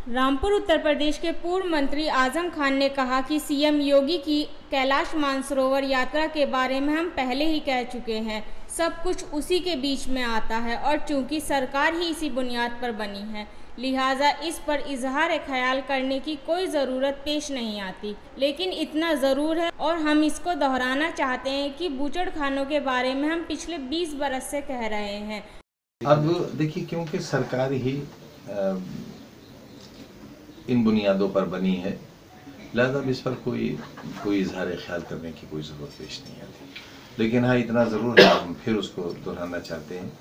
रामपुर उत्तर प्रदेश के पूर्व मंत्री आजम खान ने कहा कि सीएम योगी की कैलाश मानसरोवर यात्रा के बारे में हम पहले ही कह चुके हैं। सब कुछ उसी के बीच में आता है और चूंकि सरकार ही इसी बुनियाद पर बनी है, लिहाजा इस पर इजहार ख्याल करने की कोई ज़रूरत पेश नहीं आती। लेकिन इतना ज़रूर है और हम इसको दोहराना चाहते हैं कि बूचड़खानों के बारे में हम पिछले 20 बरस से कह रहे हैं। अब देखिए, क्योंकि सरकार ही इन बुनियादों पर बनी है, लिहाजा इस पर कोई इजहार ख्याल करने की कोई ज़रूरत पेश नहीं आती। लेकिन हाँ, इतना ज़रूर है, हम फिर उसको दोहराना चाहते हैं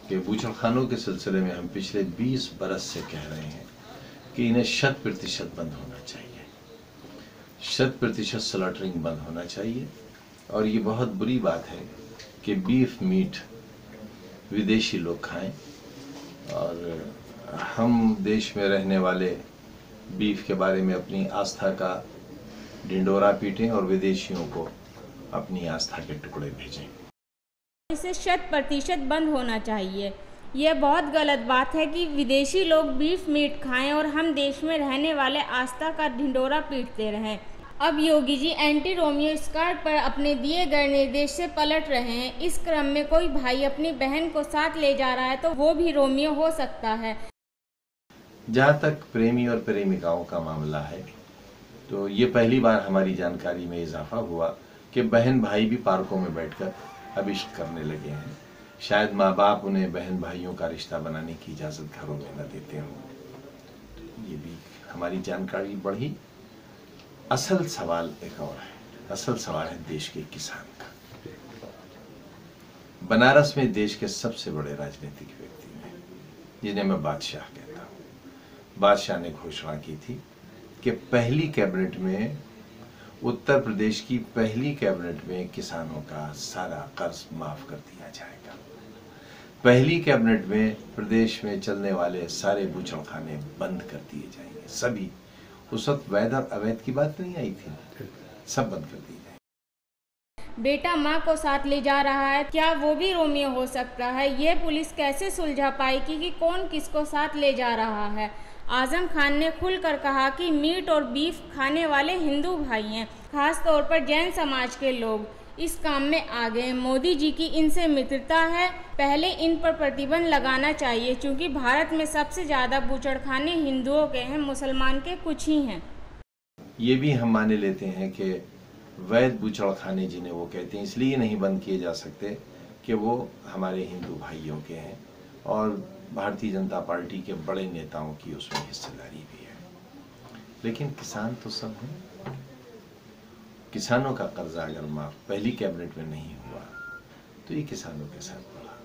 कि बूचड़खानों के सिलसिले में हम पिछले 20 बरस से कह रहे हैं कि इन्हें 100% बंद होना चाहिए, 100% स्लॉटरिंग बंद होना चाहिए। और ये बहुत बुरी बात है कि बीफ मीट विदेशी लोग खाएं और हम देश में रहने वाले बीफ के बारे में अपनी आस्था का ढिंडोरा पीटें और विदेशियों को अपनी आस्था के टुकड़े भेजें। इसे 100% बंद होना चाहिए। यह बहुत गलत बात है कि विदेशी लोग बीफ मीट खाएं और हम देश में रहने वाले आस्था का ढिंडोरा पीटते रहें। अब Yogi ji anti Romeo squad पर अपने दिए गए निर्देश से पलट रहे हैं। इस क्रम में कोई भाई अपनी बहन को साथ ले जा रहा है तो वो भी रोमियो हो सकता है। जहाँ तक प्रेमी और प्रेमिकाओं का मामला है, तो ये पहली बार हमारी जानकारी में इजाफा हुआ कि बहन भाई भी पार्कों में बैठकर अब इश्क करने लगे हैं। शायद माँ बाप उन्हें बहन भाइयों का रिश्ता बनाने की इजाज़त घरों में न देते हों। ये भी हमारी जानकारी बढ़ी। असल सवाल एक और है, असल सवाल है देश के किसान का। बनारस में देश के सबसे बड़े राजनीतिक व्यक्ति हैं, जिन्हें मैं बादशाह कहता हूँ। बादशाह ने घोषणा की थी कि पहली कैबिनेट में, उत्तर प्रदेश की पहली कैबिनेट में किसानों का सारा कर्ज माफ कर दिया जाएगा। पहली कैबिनेट में प्रदेश में चलने वाले सारे बूचड़खाने बंद कर दिए जाएंगे, सभी। उस वक्त वैध और अवैध की बात नहीं आई थी, सब बंद कर दिए जाएंगे। बेटा माँ को साथ ले जा रहा है, क्या वो भी रोमियो हो सकता है? ये पुलिस कैसे सुलझा पाएगी कि कौन किसको साथ ले जा रहा है? आजम खान ने खुलकर कहा कि मीट और बीफ खाने वाले हिंदू भाई हैं, खास तौर पर जैन समाज के लोग इस काम में आ गए। मोदी जी की इनसे मित्रता है, पहले इन पर प्रतिबंध लगाना चाहिए, क्योंकि भारत में सबसे ज़्यादा बूचड़खाने हिंदुओं के हैं, मुसलमान के कुछ ही हैं। ये भी हम माने लेते हैं कि वैध बूचड़खाने जिन्हें वो कहते हैं, इसलिए नहीं बंद किए जा सकते कि वो हमारे हिंदू भाइयों के हैं और भारतीय जनता पार्टी के बड़े नेताओं की उसमें हिस्सेदारी भी है। लेकिन किसान तो सब हैं। किसानों का कर्जा अगर माफ पहली कैबिनेट में नहीं हुआ तो ये किसानों के साथ बढ़ा।